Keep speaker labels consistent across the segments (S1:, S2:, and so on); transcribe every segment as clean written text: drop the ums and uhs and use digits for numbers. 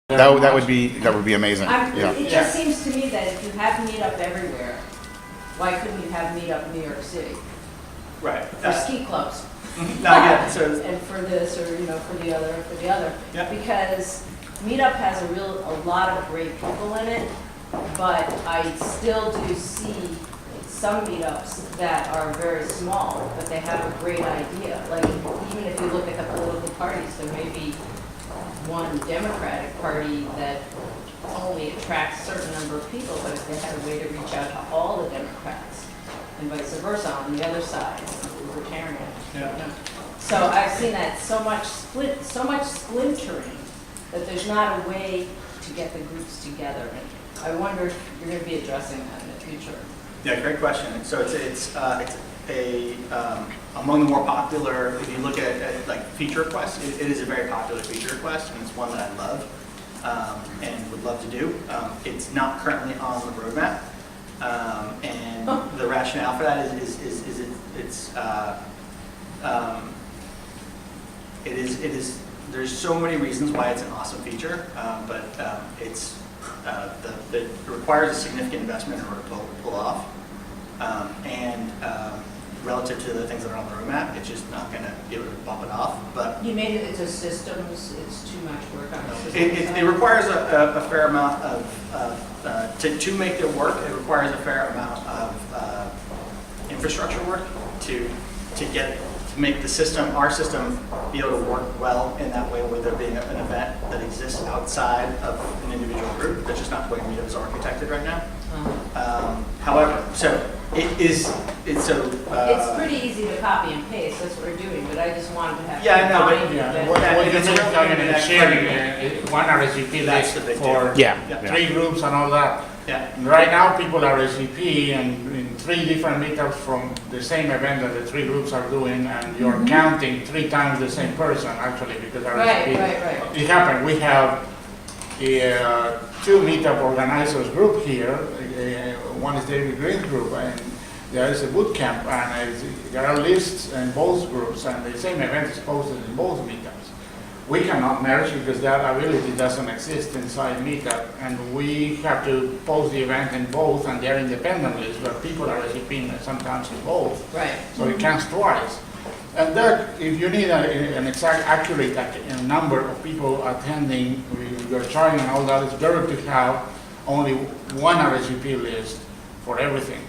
S1: That would be amazing. Yeah.
S2: It just seems to me that if you have meetup everywhere, why couldn't you have meetup in New York City?
S3: Right.
S2: For ski clubs.
S3: No, yeah, so
S2: And for this, or, for the other.
S3: Yeah.
S2: Because meetup has a lot of great people in it, but I still do see some meetups that are very small, but they have a great idea. Like, even if you look at the political parties, there may be one Democratic Party that only attracts a certain number of people, but if they had a way to reach out to all the Democrats, and vice versa on the other side, libertarian.
S3: Yeah.
S2: So I've seen that so much splintering that there's not a way to get the groups together. And I wonder if you're going to be addressing that in the future.
S3: yeah, great question. So it's among the more popular. If you look at like feature requests, it is a very popular feature request, and it's one that I love and would love to do. It's not currently on the roadmap, and the rationale for that is there's so many reasons why it's an awesome feature, but it requires a significant investment in order to pull off, and relative to the things that are on the roadmap, it's just not going to be able to bump it off. But
S2: You made it into systems, it's too much work on the systems.
S3: it requires a fair amount of, to make it work, it requires a fair amount of infrastructure work to make the system, our system, be able to work well in that way, where there being an event that exists outside of an individual group. That's just not the way Meetup is architected right now. However, so it's
S2: pretty easy to copy and paste, that's what we're doing, but I just wanted to have.
S3: Yeah, I know, but-
S4: Yeah,
S2: that-
S4: what you
S3: it's
S4: mean
S3: a-
S4: talking about sharing one RSVP
S3: That's
S4: list
S3: the big
S4: for
S3: deal.
S1: Yeah.
S3: Yeah.
S4: 3 groups and all that.
S3: yeah.
S4: Right now, people are RSVP and in 3 different meetups from the same event that the 3 groups are doing, and you're counting 3 times the same person actually, because RSVP.
S2: Right.
S4: It happened. We have 2 meetup organizers group here. One is David Green's group, and there is a boot camp, and there are lists in both groups, and the same event is posted in both meetups. We cannot merge because that ability doesn't exist inside meetup, and we have to post the event in both, and they're independent lists, but people are receiving sometimes in both.
S2: Right.
S4: So it counts twice. And that, if you need an exact, accurate number of people attending your training and all that, it's better to have only one RSVP list for everything.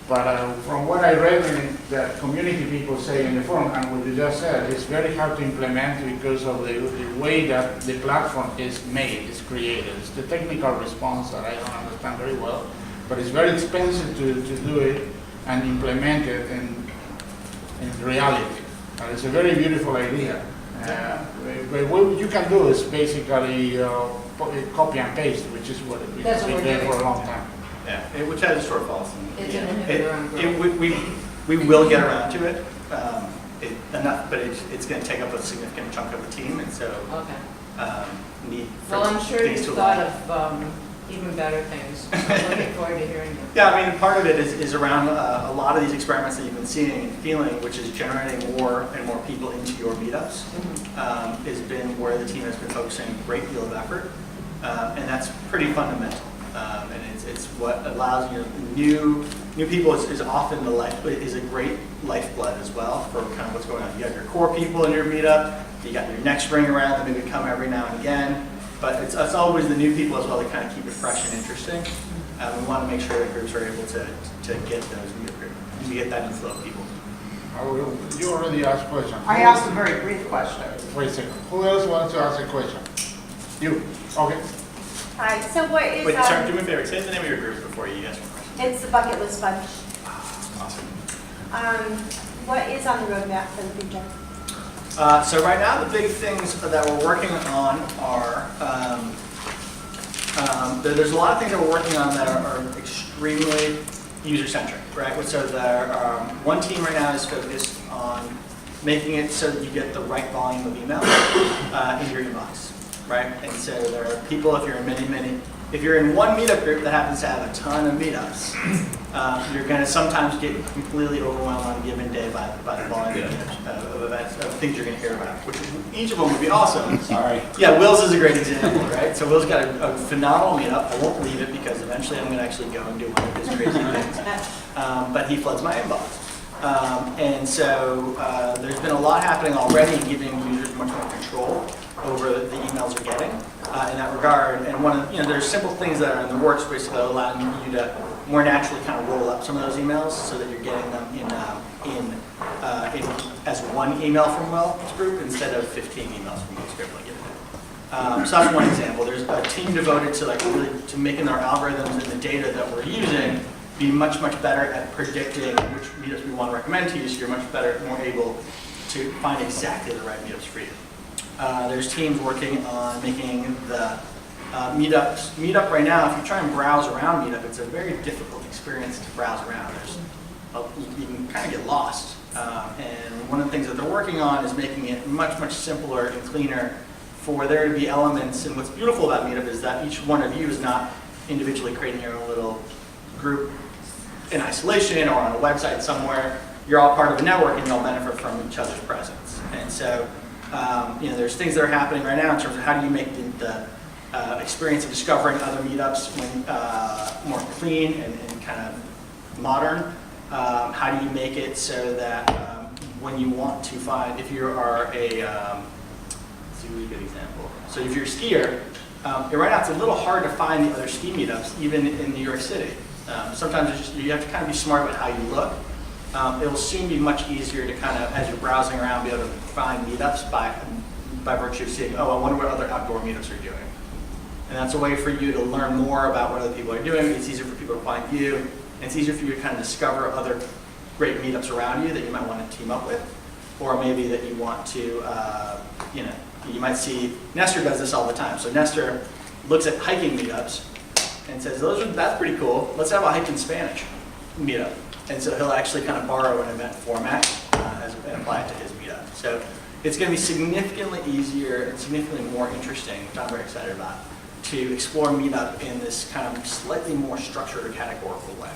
S4: But from what I read in the community people say in the forum, and what you just said, it's very hard to implement because of the way that the platform is made, is created. It's the technical response that I don't understand very well, but it's very expensive to do it and implement it in reality. And it's a very beautiful idea. But what you can do is basically copy and paste, which is what we've
S2: That's what
S4: been
S2: we're
S4: doing
S2: doing.
S4: for a long time.
S3: Yeah, which has a shortfall.
S2: It's an inhibitor on growth.
S3: We will get around to it, enough, but it's going to take up a significant chunk of the team, and so
S2: Okay.
S3: need.
S2: Well, I'm sure
S3: things
S2: you've
S3: to
S2: thought
S3: align.
S2: of even better things. I'm looking forward to hearing them.
S3: Yeah, I mean, part of it is around a lot of these experiments that you've been seeing and feeling, which is generating more and more people into your meetups, has been where the team has been focusing a great deal of effort, and that's pretty fundamental. And it's what allows new people is often is a great lifeblood as well for kind of what's going on. You have your core people in your meetup, you got your next ring around that maybe come every now and again, but it's always the new people as well that kind of keep it fresh and interesting. We want to make sure that groups are able to get those new groups, to get that inflow of people.
S4: You already asked a question.
S5: I asked a very brief question.
S4: Wait a second. Who else wants to ask a question? You. Okay.
S6: Hi, so what is,
S3: Wait, sorry, do me a favor, say the name of your group before you ask your question.
S6: it's the Bucket List Bunch.
S3: Awesome.
S6: What is on the roadmap for the future?
S3: So right now, the big things that we're working on are, there's a lot of things that we're working on that are extremely user-centric, right? So one team right now is focused on making it so that you get the right volume of email in your inbox, right? And so there are people, if you're in many If you're in one meetup group that happens to have a ton of meetups, you're going to sometimes get completely overwhelmed on a given day by the volume of events, of things you're going to hear about, which each of them would be awesome.
S4: Sorry.
S3: Yeah, Will's is a great example, right? So Will's got a phenomenal meetup. I won't leave it because eventually I'm going to actually go and do one of his crazy things. But he floods my inbox. And so there's been a lot happening already, giving users much more control over the emails they're getting in that regard. And there's simple things that are in the works, basically allowing you to more naturally kind of roll up some of those emails so that you're getting them in as one email from Will's group instead of 15 emails from Will's group like it. So that's one example. There's a team devoted to to making our algorithms and the data that we're using be much better at predicting which meetups we want to recommend to you, so you're much better, more able to find exactly the right meetups for you. There's teams working on making the Meetup right now, if you try and browse around Meetup, it's a very difficult experience to browse around. You can kind of get lost. And one of the things that they're working on is making it much simpler and cleaner for there to be elements. And what's beautiful about Meetup is that each one of you is not individually creating your own little group in isolation or on a website somewhere. You're all part of a network and you all benefit from each other's presence. And so, there's things that are happening right now in terms of how do you make the experience of discovering other meetups more clean and kind of modern. How do you make it so that when you want to find, if you are let's see a really good example. So if you're a skier, right now it's a little hard to find the other ski meetups, even in New York City. Sometimes you have to kind of be smart about how you look. It'll soon be much easier to kind of, as you're browsing around, be able to find meetups by virtue of seeing, I wonder what other outdoor meetups are doing. And that's a way for you to learn more about what other people are doing. It's easier for people to find you. And it's easier for you to kind of discover other great meetups around you that you might want to team up with. Or maybe that you want to, you might see, Nestor does this all the time. So Nestor looks at hiking meetups and says, that's pretty cool. Let's have a hike in Spanish meetup. And so he'll actually kind of borrow an event format and apply it to his meetup. So it's going to be significantly easier and significantly more interesting, which I'm very excited about, to explore Meetup in this kind of slightly more structured or categorical way.